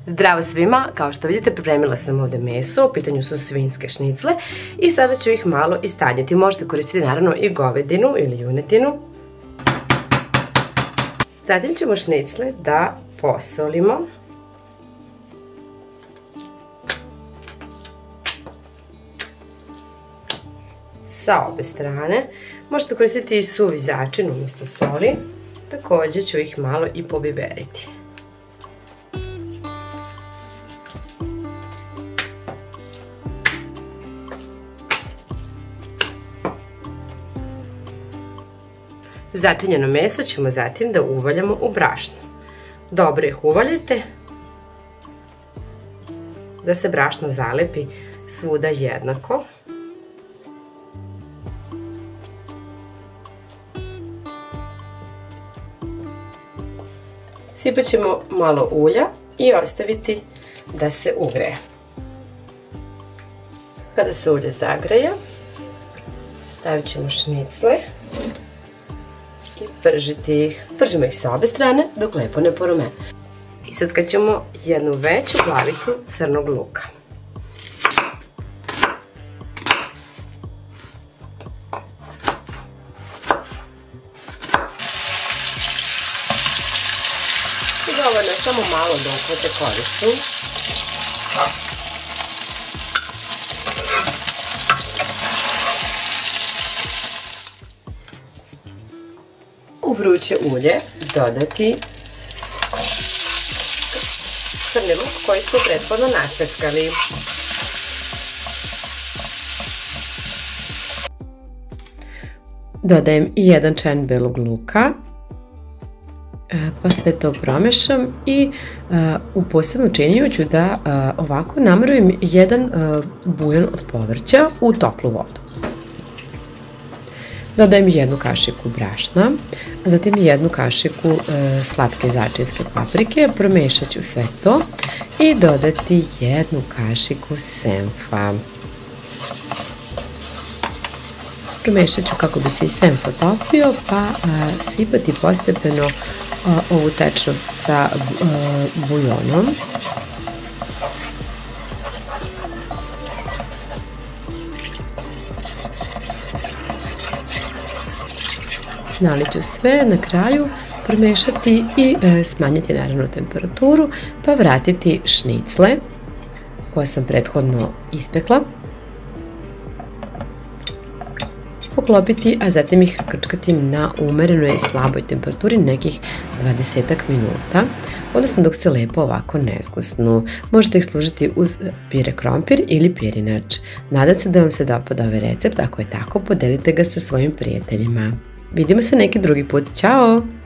Zdravo svima, kao što vidite pripremila sam ovdje meso, u pitanju su svinjske šnicle i sada ću ih malo istanjiti. Možete koristiti naravno i govedinu ili junetinu. Zatim ćemo šnicle da posolimo. Sa obe strane. Možete koristiti i suvi začin umjesto soli. Također ću ih malo i pobiberiti. Začinjeno meso ćemo zatim da uvaljamo u brašno. Dobro ih uvaljite da se brašno zalepi svuda jednako. Sipat ćemo malo ulja i ostaviti da se ugreje. Kada se ulje zagreje, stavit ćemo šnicle i pržiti ih. Pržimo ih sa obe strane dok lepo ne porumene. I sad ćemo jednu veću glavicu crnog luka. I dovoljno je samo malo da uhvate koricu. U vruće ulje dodati crni luk koji smo prethodno naseckali. Dodajem i jedan čajan belog luka, pa sve to promešam i u posebnu činiju ću da ovako namarujem jedan buljon od povrća u toplu vodu. Dodajem jednu kašiku brašna, zatim jednu kašiku slatke začinske paprike, promešat ću sve to i dodati jednu kašiku senfa. Promešat ću kako bi se i senf otopio, pa sipati postepeno ovu tečnost sa buljonom. Nalit ću sve, na kraju promešati i smanjiti naravno temperaturu, pa vratiti šnicle koje sam prethodno ispekla, poklopiti, a zatim ih krčkati na umerenoj i slaboj temperaturi nekih 20 minuta, odnosno dok se lepo ovako ne zgusnu. Možete ih služiti uz pire krompir ili pirinač. Nadam se da vam se dopada ovaj recept, ako je tako podelite ga sa svojim prijateljima. Vidimo se neki drugi put, ćao!